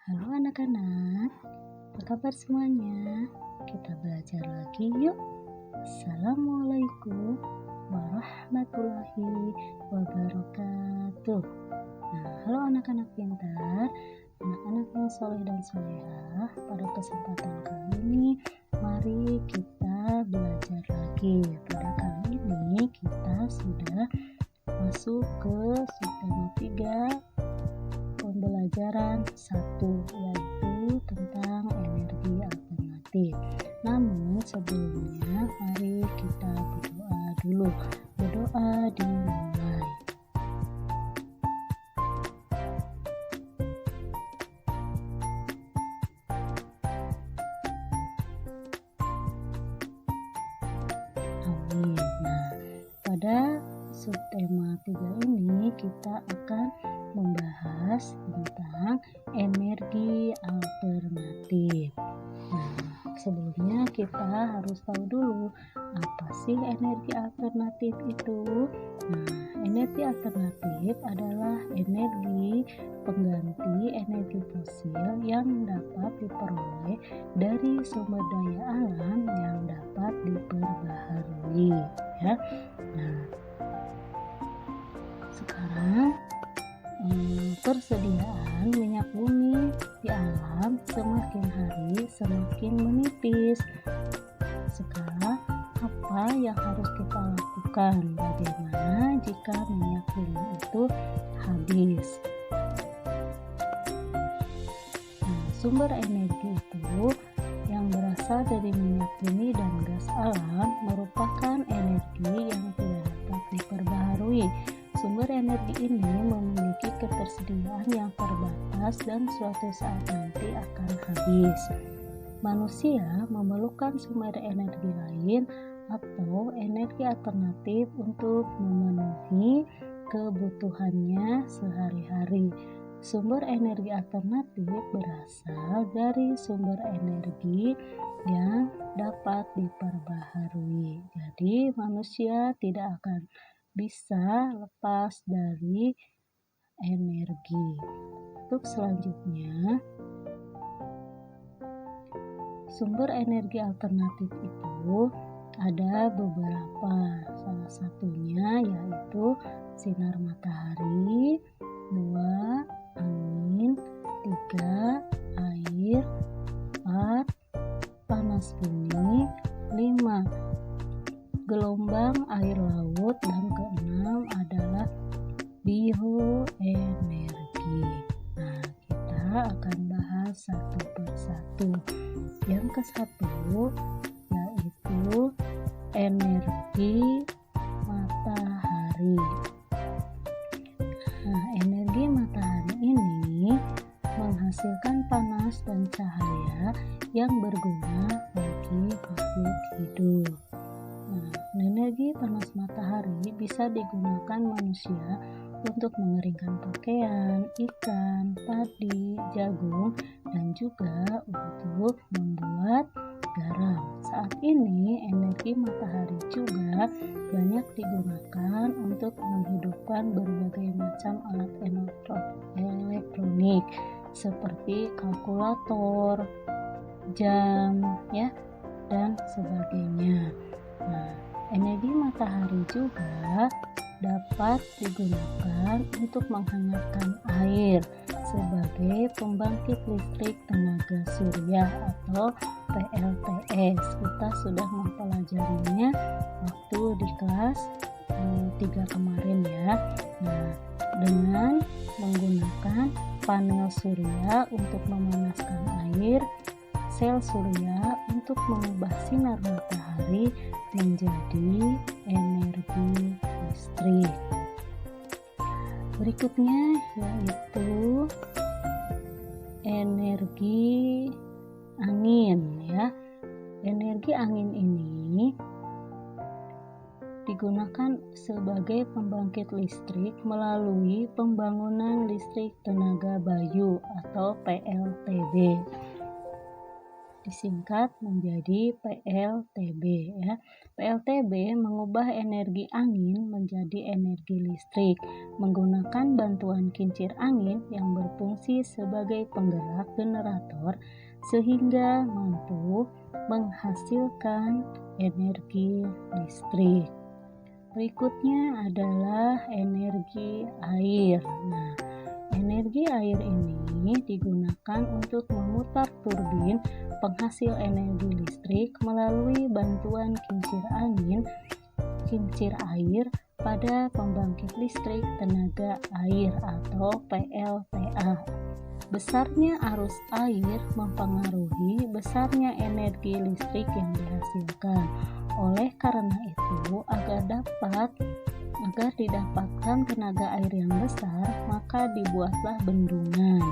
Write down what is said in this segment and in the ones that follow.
Halo anak-anak, apa kabar semuanya? Kita belajar lagi yuk. Assalamualaikum warahmatullahi wabarakatuh. Nah, halo anak-anak pintar, anak-anak yang soleh dan solehah. Pada kesempatan kali ini, mari kita belajar lagi. Pada kali ini kita sudah masuk ke subtema 3 pembelajaran 1, yaitu tentang energi alternatif. Namun sebelumnya mari kita berdoa dulu. Berdoa dimulai. Amin. Nah, pada subtema 3 ini kita akan membahas tentang energi alternatif. Nah, sebelumnya kita harus tahu dulu apa sih energi alternatif itu. Nah, energi alternatif adalah energi pengganti energi fosil yang dapat diperoleh dari sumber daya alam yang dapat diperbaharui, ya. Nah, sekarang persediaan minyak bumi di alam semakin hari semakin menipis. Sekarang apa yang harus kita lakukan? Bagaimana jika minyak bumi itu habis? Nah, sumber energi itu yang berasal dari minyak bumi dan gas alam merupakan energi yang tidak dapat diperbaharui. Sumber energi ini memiliki ketersediaan yang terbatas dan suatu saat nanti akan habis. Manusia memerlukan sumber energi lain atau energi alternatif untuk memenuhi kebutuhannya sehari-hari. Sumber energi alternatif berasal dari sumber energi yang dapat diperbaharui. Jadi manusia tidak akan bisa lepas dari energi. Untuk selanjutnya, sumber energi alternatif itu ada beberapa. Salah satunya yaitu sinar matahari, 2 angin, 3 air, 4 panas bumi, 5 gelombang air laut, dan keenam adalah bioenergi. Nah, kita akan bahas satu persatu. Yang ke-1 yaitu energi matahari. Nah, energi matahari ini menghasilkan panas dan cahaya yang berguna bagi makhluk hidup. Nah, energi panas matahari bisa digunakan manusia untuk mengeringkan pakaian, ikan, padi, jagung, dan juga untuk membuat garam. Saat ini energi matahari juga banyak digunakan untuk menghidupkan berbagai macam alat elektronik seperti kalkulator, jam, ya, dan sebagainya. Nah, energi matahari juga dapat digunakan untuk menghangatkan air sebagai pembangkit listrik tenaga surya atau PLTS. Kita sudah mempelajarinya waktu di kelas 3 kemarin, ya. Nah, dengan menggunakan panel surya untuk memanaskan air, sel surya untuk mengubah sinar matahari menjadi energi listrik. Berikutnya yaitu energi angin, ya. Energi angin ini digunakan sebagai pembangkit listrik melalui pembangunan listrik tenaga bayu atau PLTB. disingkat menjadi PLTB ya. PLTB mengubah energi angin menjadi energi listrik menggunakan bantuan kincir angin yang berfungsi sebagai penggerak generator sehingga mampu menghasilkan energi listrik. Berikutnya adalah energi air. Nah, energi air ini digunakan untuk memutar turbin penghasil energi listrik melalui bantuan kincir air pada pembangkit listrik tenaga air atau PLTA. Besarnya arus air mempengaruhi besarnya energi listrik yang dihasilkan. Oleh karena itu, agar didapatkan tenaga air yang besar, maka dibuatlah bendungan.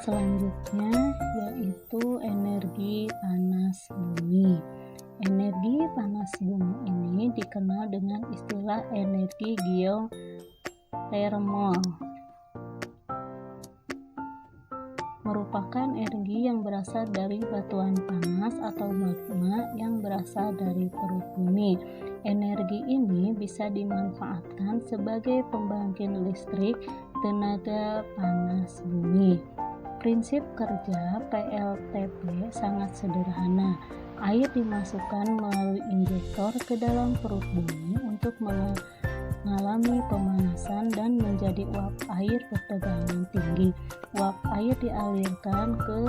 Selanjutnya yaitu energi panas bumi. Energi panas bumi ini dikenal dengan istilah energi geothermal. Merupakan energi yang berasal dari batuan panas atau magma yang berasal dari perut bumi. Energi ini bisa dimanfaatkan sebagai pembangkit listrik tenaga panas bumi. Prinsip kerja PLTP sangat sederhana. Air dimasukkan melalui injektor ke dalam perut bumi untuk mengalami pemanasan dan menjadi uap air bertegangan tinggi. Uap air dialirkan ke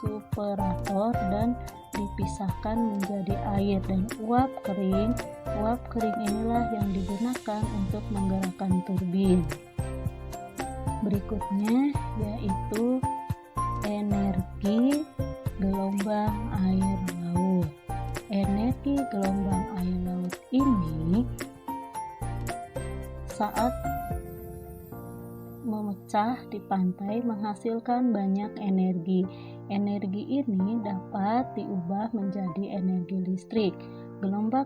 superator dan dipisahkan menjadi air dan uap kering. Uap kering inilah yang digunakan untuk menggerakkan turbin. Berikutnya yaitu energi gelombang air laut. Energi gelombang air laut ini saat memecah di pantai menghasilkan banyak energi. Energi ini dapat diubah menjadi energi listrik. Gelombang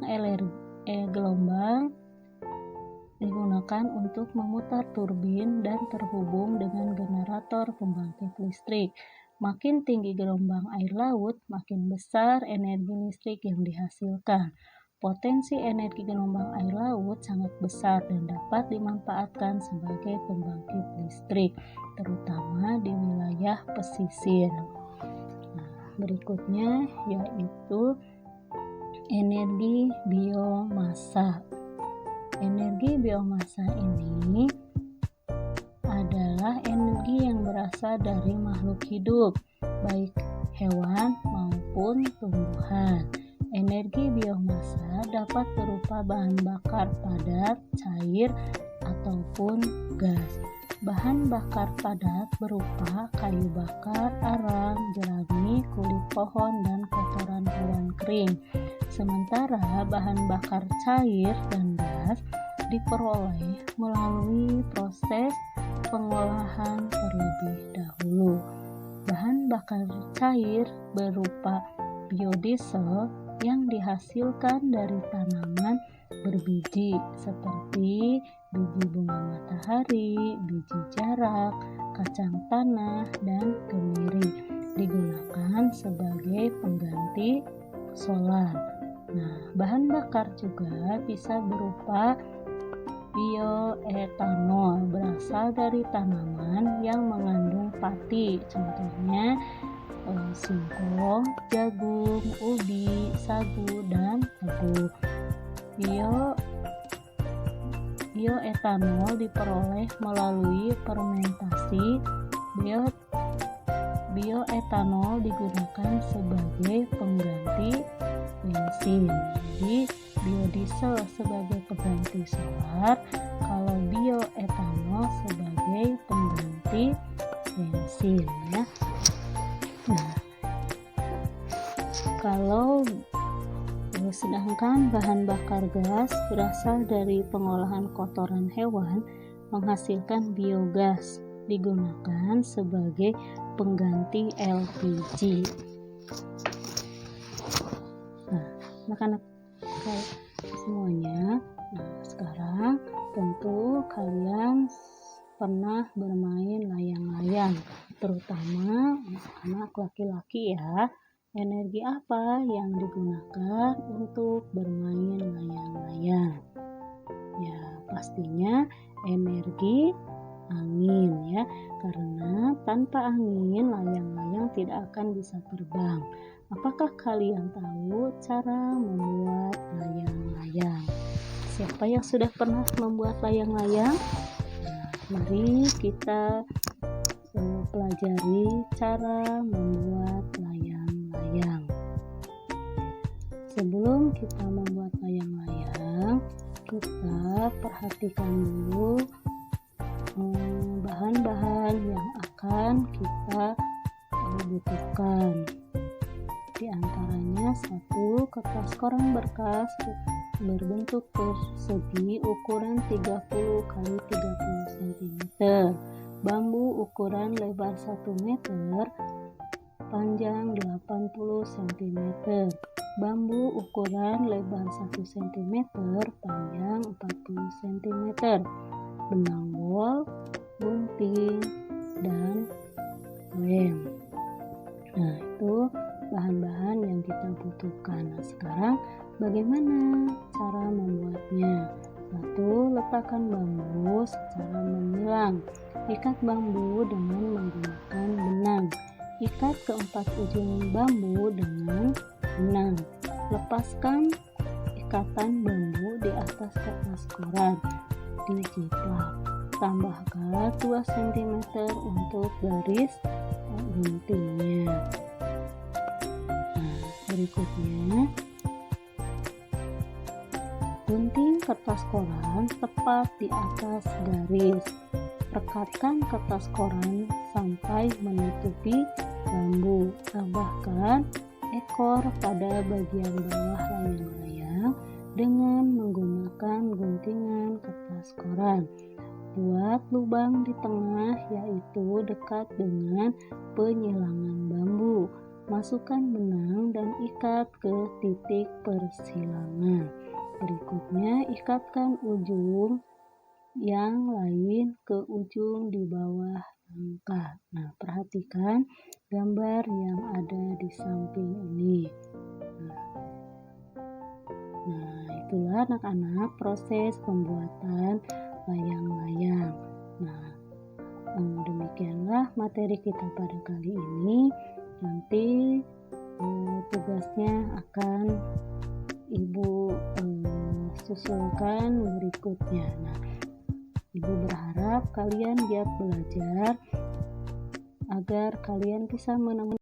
digunakan untuk memutar turbin dan terhubung dengan generator pembangkit listrik. Makin tinggi gelombang air laut, makin besar energi listrik yang dihasilkan. Potensi energi gelombang air laut sangat besar dan dapat dimanfaatkan sebagai pembangkit listrik, terutama di wilayah pesisir. Nah, berikutnya yaitu energi biomasa. Energi biomasa ini adalah energi yang berasal dari makhluk hidup, baik hewan maupun tumbuhan. Energi biomasa dapat berupa bahan bakar padat, cair, ataupun gas. Bahan bakar padat berupa kayu bakar, arang, jerami, kulit pohon, dan kotoran hewan kering. Sementara bahan bakar cair dan gas diperoleh melalui proses pengolahan terlebih dahulu. Bahan bakar cair berupa biodiesel yang dihasilkan dari tanaman berbiji seperti biji bunga matahari, biji jarak, kacang tanah, dan kemiri, digunakan sebagai pengganti solar. Nah, bahan bakar juga bisa berupa bioetanol berasal dari tanaman yang mengandung pati, contohnya singkong, jagung, ubi, sagu, dan tebu. Bioetanol diperoleh melalui fermentasi. Bioetanol digunakan sebagai pengganti bensin. Jadi biodiesel sebagai pengganti solar, kalau bioetanol sebagai pengganti bensin ya. Nah, sedangkan bahan bakar gas berasal dari pengolahan kotoran hewan menghasilkan biogas, digunakan sebagai pengganti LPG. Nah, anak-anak semuanya, sekarang tentu kalian pernah bermain layang-layang. terutama anak laki-laki ya. Energi apa yang digunakan untuk bermain layang-layang? Ya, pastinya energi angin ya, karena tanpa angin layang-layang tidak akan bisa terbang. Apakah kalian tahu cara membuat layang-layang? Siapa yang sudah pernah membuat layang-layang? Nah, mari kita pelajari cara membuat layang-layang. Sebelum kita membuat layang-layang, kita perhatikan dulu bahan-bahan yang akan kita butuhkan. Di antaranya 1 kertas koran berkas berbentuk persegi ukuran 30 x 30 cm, bambu ukuran lebar 1 meter, panjang 80 cm, bambu ukuran lebar 1 cm, panjang 40 cm, benang bol, gunting, dan lem. Nah, itu bahan-bahan yang kita butuhkan. Nah, sekarang bagaimana cara membuatnya? 1. Letakkan bambu secara memilang. Ikat bambu dengan menggunakan benang. Ikat keempat ujung bambu dengan benang. Lepaskan ikatan bambu di atas kertas koran. Dijiplak. Tambahkan 2 cm untuk garis guntingnya. Nah, berikutnya gunting kertas koran tepat di atas garis. Rekatkan kertas koran sampai menutupi bambu. Tambahkan ekor pada bagian bawah layang-layang dengan menggunakan guntingan kertas koran. Buat lubang di tengah, yaitu dekat dengan penyilangan bambu. Masukkan benang dan ikat ke titik persilangan. Berikutnya, ikatkan ujung yang lain ke ujung di bawah langkah. Nah, perhatikan gambar yang ada di samping ini. Nah, itulah anak-anak proses pembuatan layang-layang. Nah, demikianlah materi kita pada kali ini. Nanti tugasnya akan Ibu susulkan berikutnya. Nah, Ibu berharap kalian giat belajar agar kalian bisa menemukan